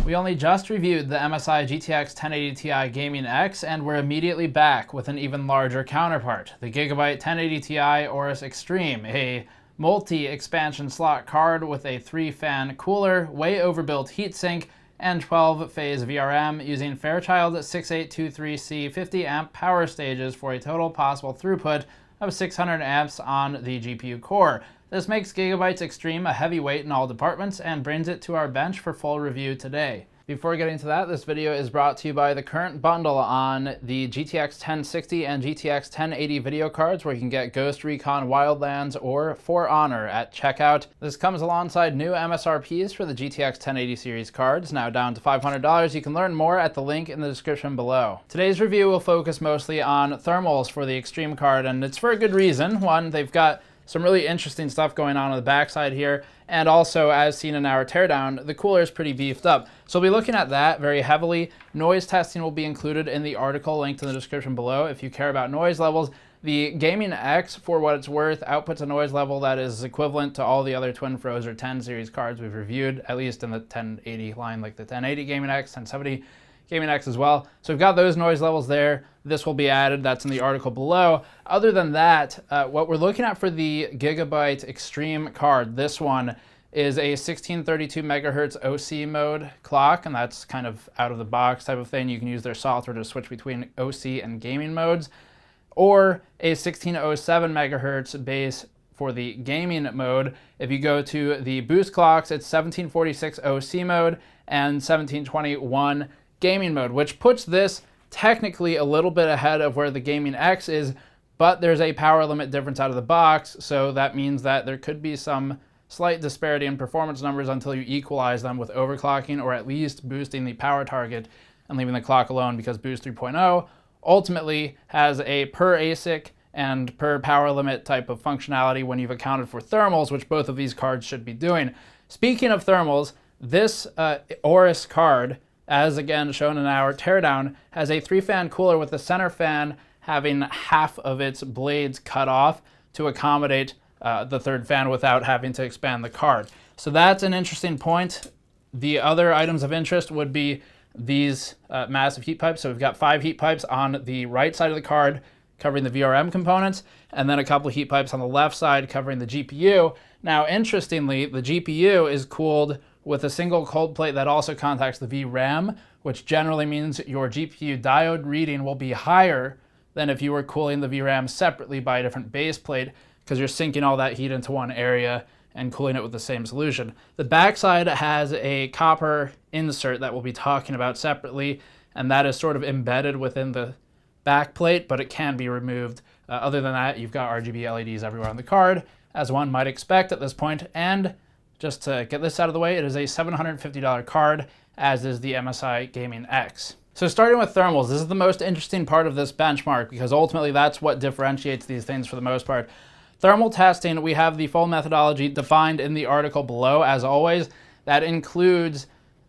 We only just reviewed the MSI GTX 1080 Ti Gaming X, and we're immediately back with an even larger counterpart, the Gigabyte 1080 Ti Aorus Xtreme, a multi-expansion slot card with a 3-fan cooler, way overbuilt heatsink, and 12-phase VRM using Fairchild 6823C 50 amp power stages for a total possible throughput of 600 amps on the GPU core. This makes Gigabyte's Xtreme a heavyweight in all departments and brings it to our bench for full review today. Before getting to that, this video is brought to you by the current bundle on the GTX 1060 and GTX 1080 video cards, where you can get Ghost Recon Wildlands or For Honor at checkout. This comes alongside new MSRPs for the GTX 1080 series cards, now down to $500. You can learn more at the link in the description below. Today's review will focus mostly on thermals for the Xtreme card, and it's for a good reason. One, they've got some really interesting stuff going on the backside here, and also, as seen in our teardown, the cooler is pretty beefed up. So we'll be looking at that very heavily. Noise testing will be included in the article linked in the description below if you care about noise levels. The Gaming X, for what it's worth, outputs a noise level that is equivalent to all the other Twin Frozer 10 series cards we've reviewed, at least in the 1080 line, like the 1080 Gaming X, 1070 Gaming X as well. So we've got those noise levels there. This will be added. That's in the article below. Other than that, what we're looking at for the Gigabyte Xtreme card, this one is a 1632 megahertz OC mode clock, and that's kind of out of the box type of thing. You can use their software to switch between OC and gaming modes, or a 1607 megahertz base for the gaming mode. If you go to the boost clocks, it's 1746 OC mode and 1721 gaming mode, which puts this technically a little bit ahead of where the Gaming X is, but there's a power limit difference out of the box, so that means that there could be some slight disparity in performance numbers until you equalize them with overclocking, or at least boosting the power target and leaving the clock alone, because Boost 3.0 ultimately has a per ASIC and per power limit type of functionality when you've accounted for thermals, which both of these cards should be doing. Speaking of thermals, this Aorus card, as again shown in our teardown, has a 3-fan cooler with the center fan having half of its blades cut off to accommodate the third fan without having to expand the card. So that's an interesting point. The other items of interest would be these massive heat pipes. So we've got 5 heat pipes on the right side of the card covering the VRM components, and then a couple of heat pipes on the left side covering the GPU. Now, interestingly, the GPU is cooled with a single cold plate that also contacts the VRAM, which generally means your GPU diode reading will be higher than if you were cooling the VRAM separately by a different base plate, because you're sinking all that heat into one area and cooling it with the same solution. The backside has a copper insert that we'll be talking about separately, and that is sort of embedded within the backplate, but it can be removed. Other than that, you've got RGB LEDs everywhere on the card, as one might expect at this point. And just to get this out of the way, it is a $750 card, as is the MSI Gaming X. So starting with thermals, this is the most interesting part of this benchmark, because ultimately that's what differentiates these things for the most part. Thermal testing, we have the full methodology defined in the article below, as always. That includes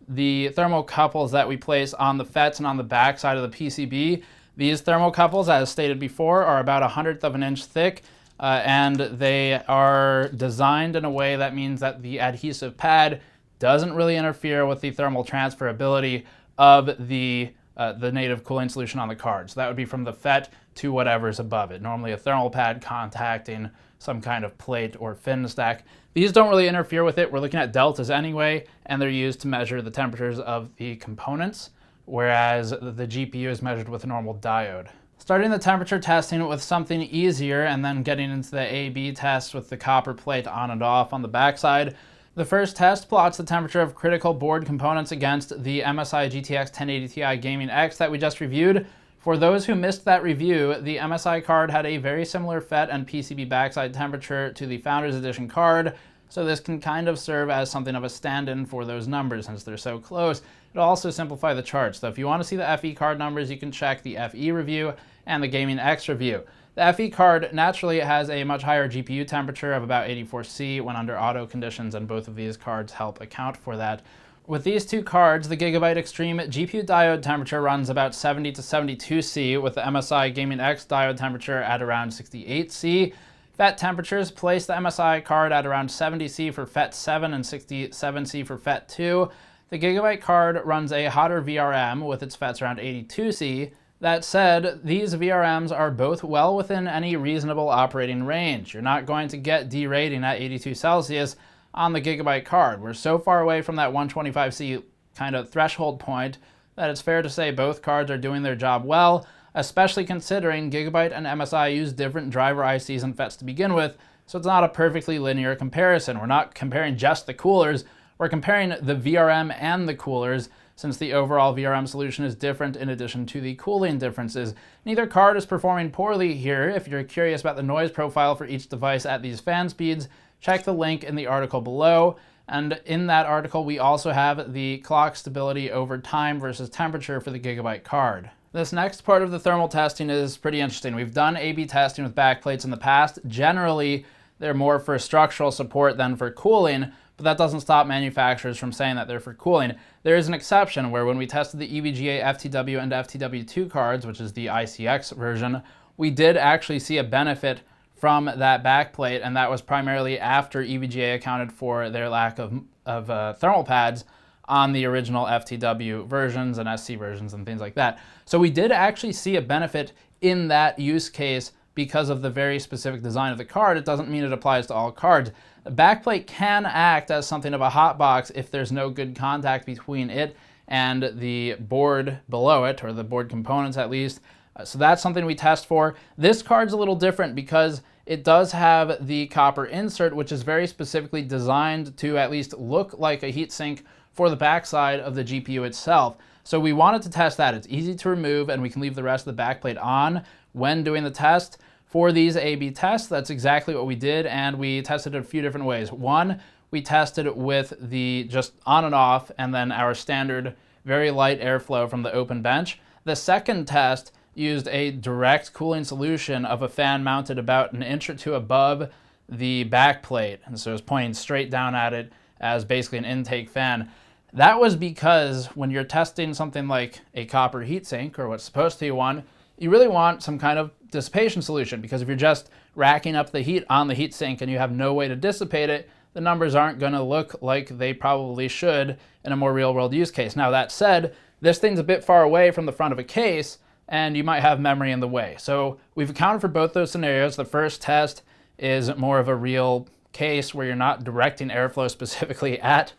the thermocouples that we place on the FETs and on the back side of the PCB. These thermocouples, as stated before, are about 1/100 of an inch thick, and they are designed in a way that means that the adhesive pad doesn't really interfere with the thermal transferability of the native cooling solution on the card. So that would be from the FET to whatever's above it, normally a thermal pad contacting some kind of plate or fin stack. These don't really interfere with it. We're looking at deltas anyway, and they're used to measure the temperatures of the components, whereas the GPU is measured with a normal diode. Starting the temperature testing with something easier, and then getting into the A/B test with the copper plate on and off on the backside. The first test plots the temperature of critical board components against the MSI GTX 1080 Ti Gaming X that we just reviewed. For those who missed that review, the MSI card had a very similar FET and PCB backside temperature to the Founders Edition card, so this can kind of serve as something of a stand-in for those numbers since they're so close. It'll also simplify the charts. So if you want to see the FE card numbers, you can check the FE review and the Gaming X review. The FE card naturally has a much higher GPU temperature of about 84°C when under auto conditions, and both of these cards help account for that. With these two cards, the Gigabyte Xtreme GPU diode temperature runs about 70 to 72°C, with the MSI Gaming X diode temperature at around 68°C. FET temperatures place the MSI card at around 70°C for FET 7 and 67°C for FET 2. The Gigabyte card runs a hotter VRM with its FETs around 82C. That said, these VRMs are both well within any reasonable operating range. You're not going to get derating at 82 Celsius on the Gigabyte card. We're so far away from that 125C kind of threshold point that it's fair to say both cards are doing their job well, especially considering Gigabyte and MSI use different driver ICs and FETs to begin with, so it's not a perfectly linear comparison. We're not comparing just the coolers, we're comparing the VRM and the coolers, since the overall VRM solution is different in addition to the cooling differences. Neither card is performing poorly here. If you're curious about the noise profile for each device at these fan speeds, check the link in the article below. And in that article, we also have the clock stability over time versus temperature for the Gigabyte card. This next part of the thermal testing is pretty interesting. We've done A/B testing with backplates in the past. Generally, they're more for structural support than for cooling, but that doesn't stop manufacturers from saying that they're for cooling. There is an exception where when we tested the EVGA FTW and FTW2 cards, which is the ICX version, we did actually see a benefit from that backplate, and that was primarily after EVGA accounted for their lack of thermal pads on the original FTW versions and SC versions and things like that. So we did actually see a benefit in that use case because of the very specific design of the card. It doesn't mean it applies to all cards. The backplate can act as something of a hotbox if there's no good contact between it and the board below it, or the board components at least. So that's something we test for. This card's a little different because it does have the copper insert, which is very specifically designed to at least look like a heatsink for the backside of the GPU itself. So we wanted to test that. It's easy to remove, and we can leave the rest of the backplate on when doing the test. For these A/B tests, that's exactly what we did, and we tested it a few different ways. One, we tested it with the just on and off, and then our standard very light airflow from the open bench. The second test used a direct cooling solution of a fan mounted about an inch or two above the backplate, and so it was pointing straight down at it as basically an intake fan. That was because when you're testing something like a copper heatsink, or what's supposed to be one, you really want some kind of dissipation solution, because if you're just racking up the heat on the heatsink and you have no way to dissipate it, the numbers aren't going to look like they probably should in a more real-world use case. Now, that said, this thing's a bit far away from the front of a case, and you might have memory in the way. So we've accounted for both those scenarios. The first test is more of a real case where you're not directing airflow specifically at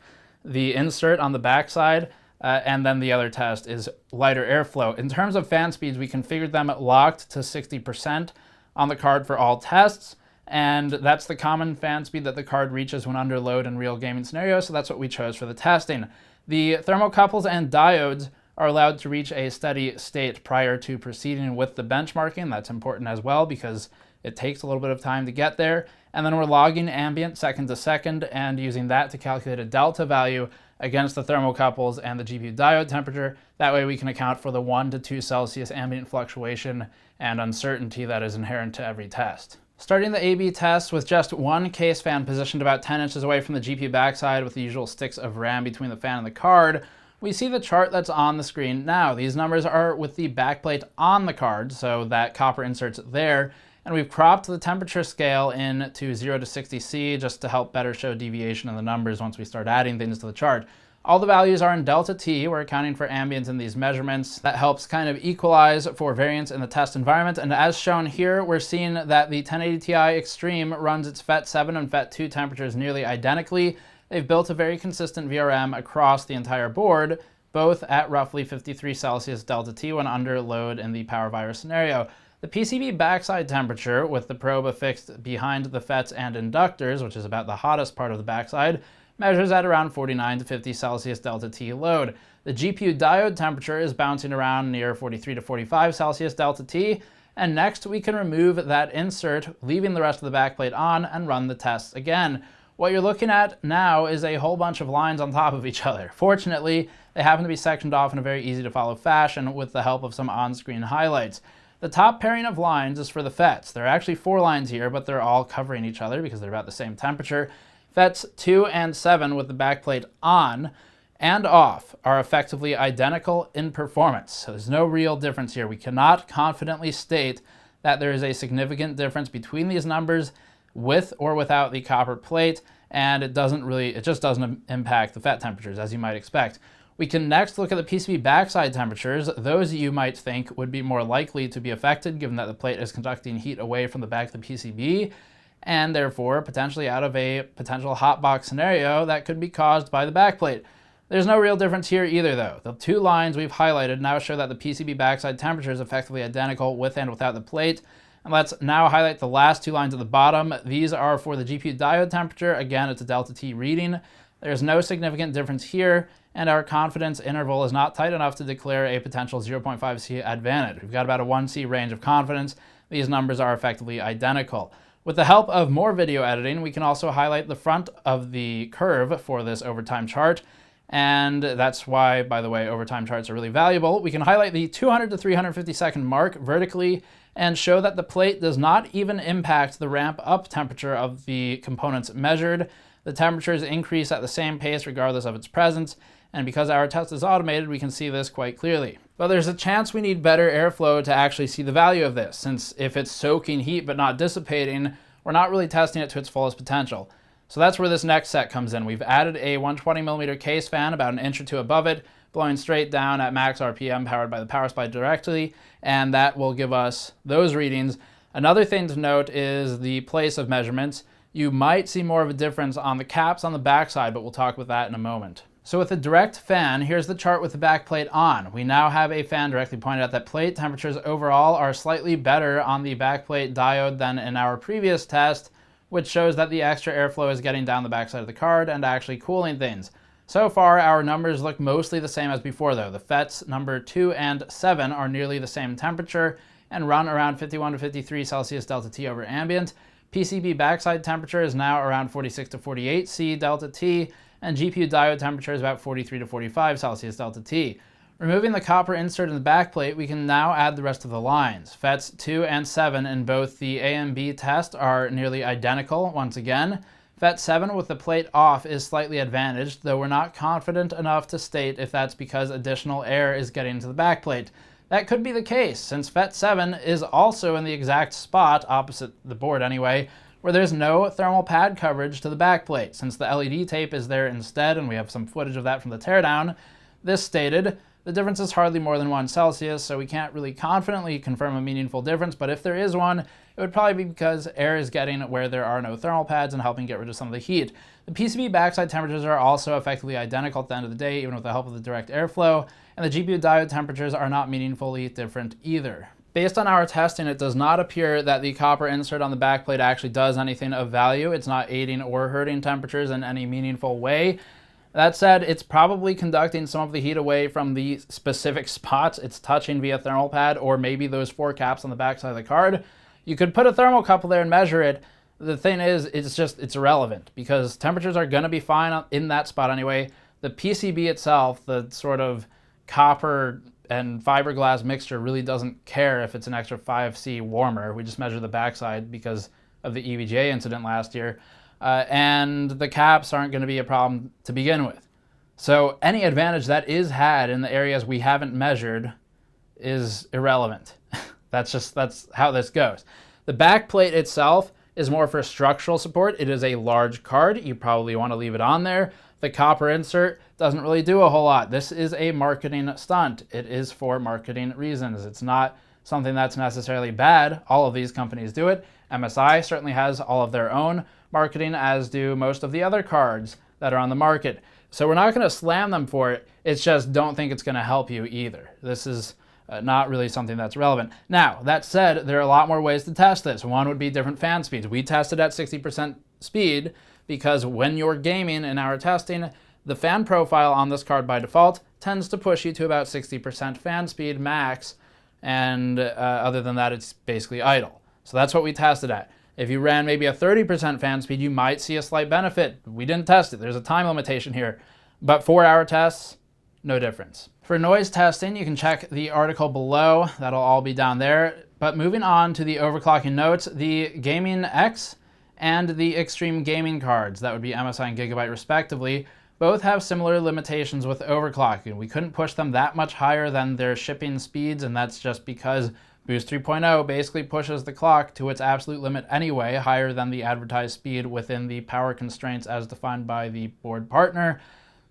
the insert on the backside, and then the other test is lighter airflow. In terms of fan speeds, we configured them locked to 60% on the card for all tests, and that's the common fan speed that the card reaches when under load in real gaming scenarios, so that's what we chose for the testing. The thermocouples and diodes are allowed to reach a steady state prior to proceeding with the benchmarking. That's important as well because it takes a little bit of time to get there. And then we're logging ambient second to second and using that to calculate a delta value against the thermocouples and the GPU diode temperature. That way we can account for the 1 to 2 Celsius ambient fluctuation and uncertainty that is inherent to every test. Starting the A/B test with just one case fan positioned about 10 inches away from the GPU backside with the usual sticks of RAM between the fan and the card, we see the chart that's on the screen now. These numbers are with the backplate on the card, so that copper insert's there, and we've cropped the temperature scale in to 0 to 60C just to help better show deviation in the numbers once we start adding things to the chart. All the values are in delta T. We're accounting for ambient in these measurements. That helps kind of equalize for variance in the test environment, and as shown here, we're seeing that the 1080 Ti Xtreme runs its FET7 and FET2 temperatures nearly identically. They've built a very consistent VRM across the entire board, both at roughly 53 Celsius delta T when under load in the power virus scenario. The PCB backside temperature, with the probe affixed behind the FETs and inductors, which is about the hottest part of the backside, measures at around 49 to 50 Celsius delta T load. The GPU diode temperature is bouncing around near 43 to 45 Celsius delta T, and next we can remove that insert, leaving the rest of the backplate on, and run the tests again. What you're looking at now is a whole bunch of lines on top of each other. Fortunately, they happen to be sectioned off in a very easy to follow fashion with the help of some on-screen highlights. The top pairing of lines is for the FETs. There are actually 4 lines here, but they're all covering each other because they're about the same temperature. FETs 2 and 7 with the backplate on and off are effectively identical in performance. So there's no real difference here. We cannot confidently state that there is a significant difference between these numbers with or without the copper plate, and it just doesn't impact the FET temperatures, as you might expect. We can next look at the PCB backside temperatures. Those you might think would be more likely to be affected, given that the plate is conducting heat away from the back of the PCB, and therefore potentially out of a potential hot box scenario that could be caused by the backplate. There's no real difference here either, though. The two lines we've highlighted now show that the PCB backside temperature is effectively identical with and without the plate. And let's now highlight the last two lines at the bottom. These are for the GPU diode temperature. Again, it's a delta T reading. There's no significant difference here, and our confidence interval is not tight enough to declare a potential 0.5 C advantage. We've got about a 1 C range of confidence. These numbers are effectively identical. With the help of more video editing, we can also highlight the front of the curve for this overtime chart. And that's why, by the way, overtime charts are really valuable. We can highlight the 200 to 350 second mark vertically and show that the plate does not even impact the ramp up temperature of the components measured. The temperatures increase at the same pace regardless of its presence, and because our test is automated, we can see this quite clearly. But there's a chance we need better airflow to actually see the value of this, since if it's soaking heat but not dissipating, we're not really testing it to its fullest potential. So that's where this next set comes in. We've added a 120mm case fan about an inch or two above it, blowing straight down at max RPM powered by the power supply directly, and that will give us those readings. Another thing to note is the place of measurements. You might see more of a difference on the caps on the backside, but we'll talk about that in a moment. So with a direct fan, here's the chart with the backplate on. We now have a fan directly pointed at that plate. Temperatures overall are slightly better on the backplate diode than in our previous test, which shows that the extra airflow is getting down the backside of the card and actually cooling things. So far, our numbers look mostly the same as before, though. The FETs number 2 and 7 are nearly the same temperature and run around 51 to 53 Celsius delta T over ambient. PCB backside temperature is now around 46 to 48 C delta T, and GPU diode temperature is about 43 to 45 Celsius delta T. Removing the copper insert in the backplate, we can now add the rest of the lines. FETs 2 and 7 in both the A and B test are nearly identical once again. FET 7 with the plate off is slightly advantaged, though we're not confident enough to state if that's because additional air is getting into the backplate. That could be the case, since FET 7 is also in the exact spot, opposite the board anyway, where there's no thermal pad coverage to the backplate. Since the LED tape is there instead, and we have some footage of that from the teardown, this stated, the difference is hardly more than 1 Celsius, so we can't really confidently confirm a meaningful difference, but if there is one, it would probably be because air is getting where there are no thermal pads and helping get rid of some of the heat. The PCB backside temperatures are also effectively identical at the end of the day, even with the help of the direct airflow, and the GPU diode temperatures are not meaningfully different either. Based on our testing, it does not appear that the copper insert on the backplate actually does anything of value. It's not aiding or hurting temperatures in any meaningful way. That said, it's probably conducting some of the heat away from the specific spots it's touching via thermal pad, or maybe those 4 caps on the backside of the card. You could put a thermocouple there and measure it. The thing is, it's irrelevant because temperatures are going to be fine in that spot anyway. The PCB itself, the sort of copper and fiberglass mixture, really doesn't care if it's an extra 5C warmer. We just measure the backside because of the EVGA incident last year. And the caps aren't going to be a problem to begin with. So any advantage that is had in the areas we haven't measured is irrelevant. That's how this goes. The backplate itself is more for structural support. It is a large card. You probably want to leave it on there. The copper insert doesn't really do a whole lot. This is a marketing stunt. It is for marketing reasons. It's not something that's necessarily bad. All of these companies do it. MSI certainly has all of their own marketing, as do most of the other cards that are on the market. So we're not going to slam them for it. It's just don't think it's going to help you either. This is not really something that's relevant. Now, that said, there are a lot more ways to test this. One would be different fan speeds. We tested at 60% speed because when you're gaming in our testing, the fan profile on this card by default tends to push you to about 60% fan speed max, and other than that, it's basically idle. So that's what we tested at. If you ran maybe a 30% fan speed, you might see a slight benefit. We didn't test it. There's a time limitation here. But for our tests, no difference. For noise testing, you can check the article below. That'll all be down there. But moving on to the overclocking notes, the Gaming X and the Xtreme Gaming cards, that would be MSI and Gigabyte respectively, both have similar limitations with overclocking. We couldn't push them that much higher than their shipping speeds, and that's just because Boost 3.0 basically pushes the clock to its absolute limit anyway, higher than the advertised speed within the power constraints as defined by the board partner.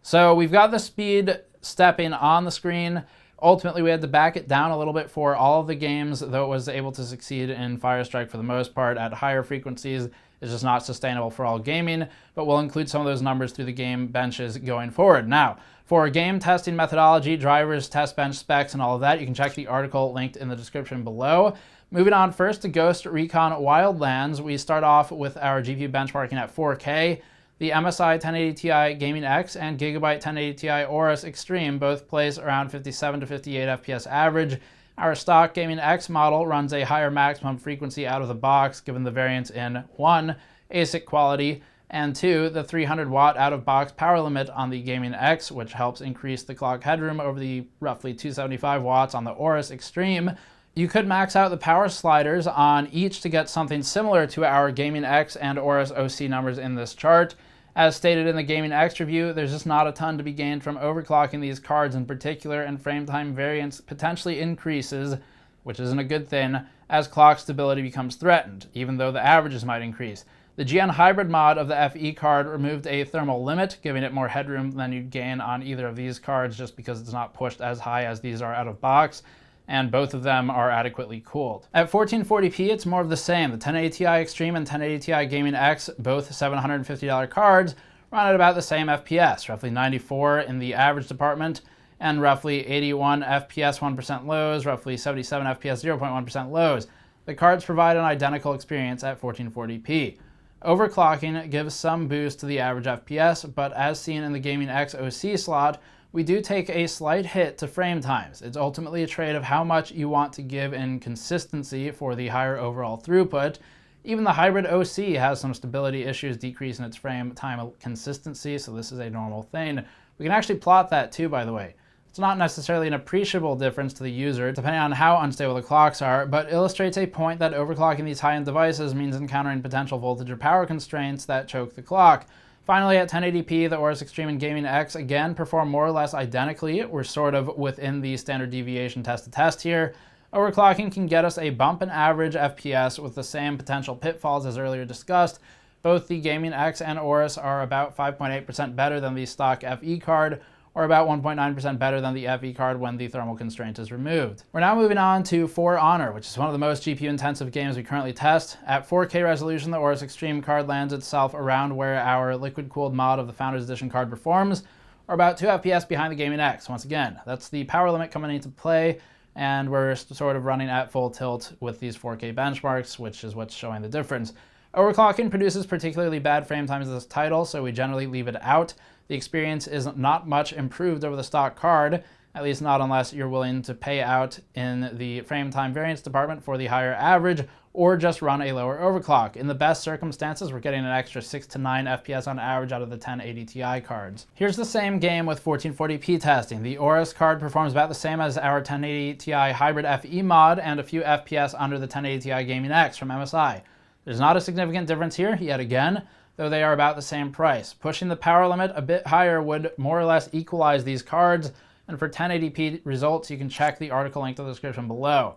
So we've got the speed stepping on the screen. Ultimately, we had to back it down a little bit for all of the games, though it was able to succeed in Firestrike for the most part at higher frequencies. It's just not sustainable for all gaming, but we'll include some of those numbers through the game benches going forward. Now, for game testing methodology, drivers, test bench specs, and all of that, you can check the article linked in the description below. Moving on first to Ghost Recon Wildlands, we start off with our GPU benchmarking at 4K. The MSI 1080 Ti Gaming X and Gigabyte 1080 Ti Aorus Xtreme both place around 57 to 58 FPS average. Our stock Gaming X model runs a higher maximum frequency out of the box, given the variance in 1. ASIC quality, and 2. The 300 watt out-of-box power limit on the Gaming X, which helps increase the clock headroom over the roughly 275 watts on the Aorus Xtreme. You could max out the power sliders on each to get something similar to our Gaming X and Aorus OC numbers in this chart. As stated in the Gaming X review, there's just not a ton to be gained from overclocking these cards in particular, and frame time variance potentially increases, which isn't a good thing, as clock stability becomes threatened, even though the averages might increase. The GN hybrid mod of the FE card removed a thermal limit, giving it more headroom than you'd gain on either of these cards just because it's not pushed as high as these are out of box, and both of them are adequately cooled. At 1440p, it's more of the same. The 1080 Ti Xtreme and 1080 Ti Gaming X, both $750 cards, run at about the same FPS, roughly 94 in the average department, and roughly 81 FPS 1% lows, roughly 77 FPS 0.1% lows. The cards provide an identical experience at 1440p. Overclocking gives some boost to the average FPS, but as seen in the Gaming X OC slot, we do take a slight hit to frame times. It's ultimately a trade of how much you want to give in consistency for the higher overall throughput. Even the hybrid OC has some stability issues, decrease in its frame time consistency, so this is a normal thing. We can actually plot that too, by the way. It's not necessarily an appreciable difference to the user, depending on how unstable the clocks are, but illustrates a point that overclocking these high-end devices means encountering potential voltage or power constraints that choke the clock. Finally, at 1080p, the Aorus Xtreme and Gaming X again perform more or less identically. We're sort of within the standard deviation test here. Overclocking can get us a bump in average FPS with the same potential pitfalls as earlier discussed. Both the Gaming X and Aorus are about 5.8% better than the stock FE card, or about 1.9% better than the FE card when the thermal constraint is removed. We're now moving on to For Honor, which is one of the most GPU-intensive games we currently test. At 4K resolution, the Aorus Xtreme card lands itself around where our liquid-cooled mod of the Founders Edition card performs, or about 2 FPS behind the Gaming X. Once again, that's the power limit coming into play, and we're sort of running at full tilt with these 4K benchmarks, which is what's showing the difference. Overclocking produces particularly bad frame times in this title, so we generally leave it out. The experience is not much improved over the stock card, at least not unless you're willing to pay out in the frame time variance department for the higher average, or just run a lower overclock. In the best circumstances, we're getting an extra 6 to 9 FPS on average out of the 1080 Ti cards. Here's the same game with 1440p testing. The Aorus card performs about the same as our 1080 Ti hybrid FE mod, and a few FPS under the 1080 Ti Gaming X from MSI. There's not a significant difference here, yet again, though they are about the same price. Pushing the power limit a bit higher would more or less equalize these cards, and for 1080p results, you can check the article linked in the description below.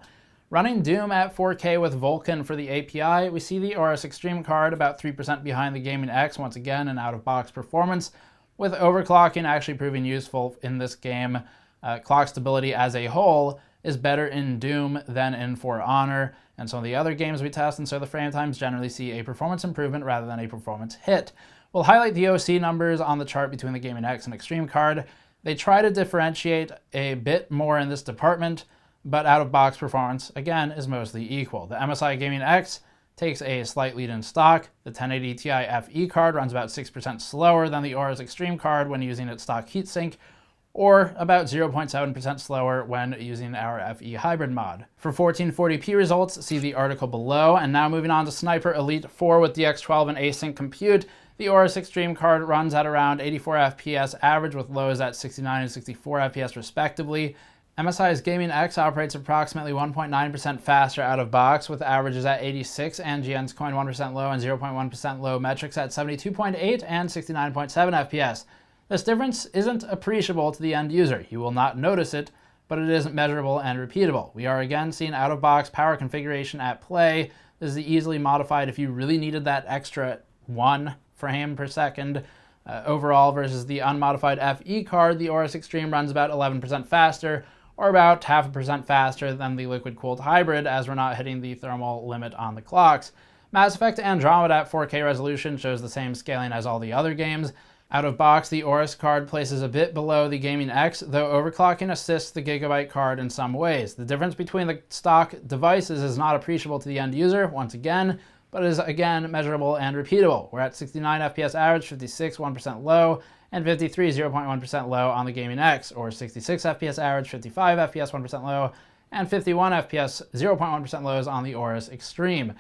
Running Doom at 4K with Vulkan for the API, we see the Aorus Xtreme card about 3% behind the Gaming X, once again in out-of-box performance, with overclocking actually proving useful in this game. Clock stability as a whole is better in Doom than in For Honor and some of the other games we test, and so the frame times generally see a performance improvement rather than a performance hit. We'll highlight the OC numbers on the chart between the Gaming X and Xtreme card. They try to differentiate a bit more in this department, but out-of-box performance, again, is mostly equal. The MSI Gaming X takes a slight lead in stock. The 1080 Ti FE card runs about 6% slower than the Aorus Xtreme card when using its stock heatsink, or about 0.7% slower when using our FE hybrid mod. For 1440p results, see the article below. And now moving on to Sniper Elite 4 with DX12 and async compute. The Aorus Xtreme card runs at around 84 FPS average with lows at 69 and 64 FPS respectively. MSI's Gaming X operates approximately 1.9% faster out of box with averages at 86 and GN's 0.1% low and 0.1% low metrics at 72.8 and 69.7 FPS. This difference isn't appreciable to the end user. You will not notice it, but it isn't measurable and repeatable. We are again seeing out-of-box power configuration at play. This is easily modified if you really needed that extra 1 frame per second. Overall, versus the unmodified FE card, the Aorus Xtreme runs about 11% faster, or about 0.5% faster than the liquid-cooled hybrid, as we're not hitting the thermal limit on the clocks. Mass Effect Andromeda at 4K resolution shows the same scaling as all the other games. Out of box, the Aorus card places a bit below the Gaming X, though overclocking assists the Gigabyte card in some ways. The difference between the stock devices is not appreciable to the end user, once again, but is again measurable and repeatable. We're at 69 FPS average, 56 1% low, and 53 0.1% low on the Gaming X, or 66 FPS average, 55 FPS 1% low, and 51 FPS 0.1% lows on the Aorus Xtreme.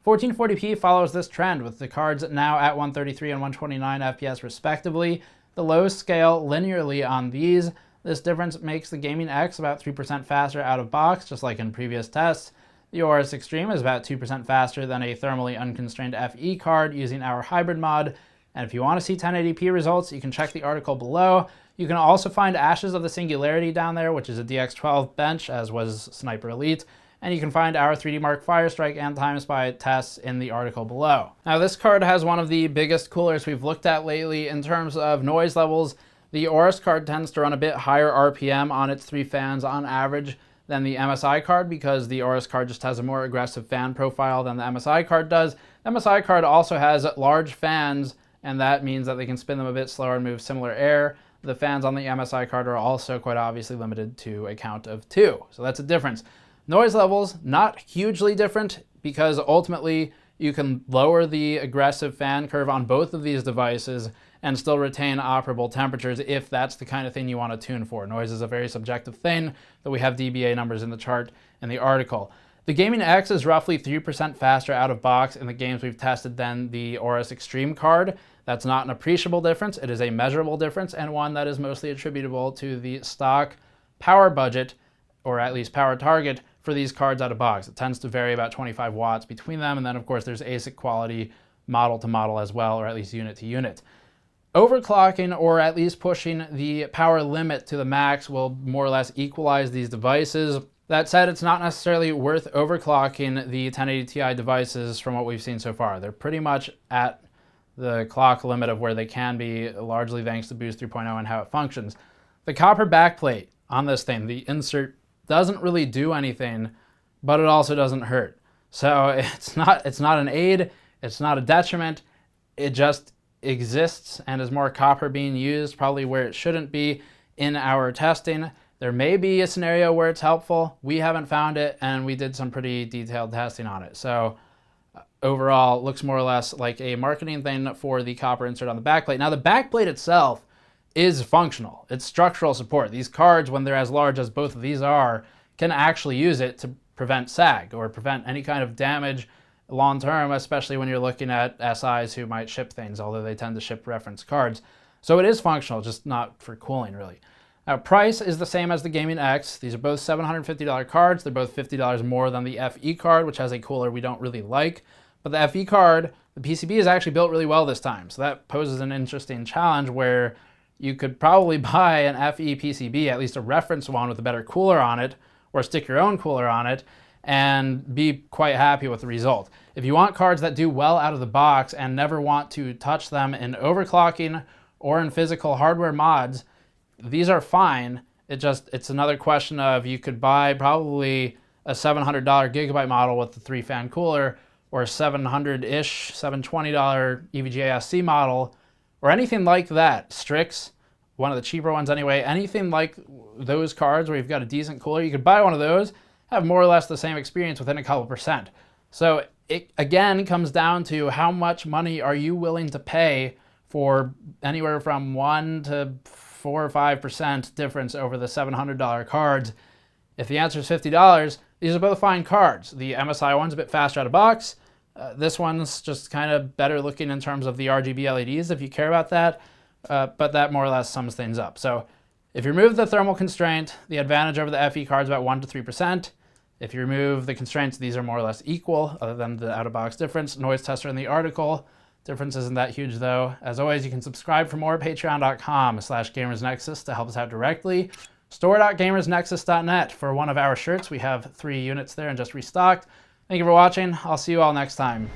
1440p follows this trend, with the cards now at 133 and 129 FPS respectively. The lows scale linearly on these. This difference makes the Gaming X about 3% faster out of box, just like in previous tests. The Aorus Xtreme is about 2% faster than a thermally unconstrained FE card using our hybrid mod. And if you want to see 1080p results, you can check the article below. You can also find Ashes of the Singularity down there, which is a DX12 bench, as was Sniper Elite. And you can find our 3D Mark Firestrike and TimeSpy tests in the article below. Now, this card has one of the biggest coolers we've looked at lately in terms of noise levels. The Aorus card tends to run a bit higher RPM on its 3 fans on average than the MSI card, because the Aorus card just has a more aggressive fan profile than the MSI card does. The MSI card also has large fans, and that means that they can spin them a bit slower and move similar air. The fans on the MSI card are also quite obviously limited to a count of 2, so that's a difference. Noise levels, not hugely different, because ultimately you can lower the aggressive fan curve on both of these devices and still retain operable temperatures if that's the kind of thing you want to tune for. Noise is a very subjective thing, though we have dBA numbers in the chart in the article. The Gaming X is roughly 3% faster out of box in the games we've tested than the Aorus Xtreme card. That's not an appreciable difference. It is a measurable difference, and one that is mostly attributable to the stock power budget, or at least power target, for these cards out of box. It tends to vary about 25 watts between them, and then of course there's ASIC quality model to model as well, or at least unit to unit. Overclocking, or at least pushing the power limit to the max, will more or less equalize these devices. That said, it's not necessarily worth overclocking the 1080 Ti devices from what we've seen so far. They're pretty much at the clock limit of where they can be, largely thanks to Boost 3.0 and how it functions. The copper backplate on this thing, the insert, doesn't really do anything, but it also doesn't hurt. So it's not an aid, it's not a detriment, it just exists, and is more copper being used, probably where it shouldn't be in our testing. There may be a scenario where it's helpful. We haven't found it, and we did some pretty detailed testing on it. So overall, it looks more or less like a marketing thing for the copper insert on the backplate. Now, the backplate itself is functional. It's structural support. These cards, when they're as large as both of these are, can actually use it to prevent sag or prevent any kind of damage long term, especially when you're looking at SIs who might ship things, although they tend to ship reference cards. So it is functional, just not for cooling really. Now, price is the same as the Gaming X. These are both $750 cards. They're both $50 more than the FE card, which has a cooler we don't really like. But the FE card, the PCB is actually built really well this time. So that poses an interesting challenge where you could probably buy an FE PCB, at least a reference one with a better cooler on it, or stick your own cooler on it, and be quite happy with the result. If you want cards that do well out of the box and never want to touch them in overclocking or in physical hardware mods, these are fine. It's another question of, you could buy probably a $700 Gigabyte model with the 3-fan cooler, or a $700-ish, $720 EVGA SC model, or anything like that. Strix, one of the cheaper ones anyway, anything like those cards where you've got a decent cooler, you could buy one of those, have more or less the same experience within a couple percent. So it again comes down to how much money are you willing to pay for anywhere from 1 to 4 or 5% difference over the $700 cards. If the answer is $50, these are both fine cards. The MSI one's a bit faster out of box. This one's just kind of better looking in terms of the RGB LEDs if you care about that, but that more or less sums things up. So if you remove the thermal constraint, the advantage over the FE card is about 1 to 3%. If you remove the constraints, these are more or less equal, other than the out-of-box difference. Noise tester in the article. Difference isn't that huge though. As always, you can subscribe for more, patreon.com/gamersnexus to help us out directly. store.gamersnexus.net for one of our shirts. We have 3 units there and just restocked. Thank you for watching. I'll see you all next time.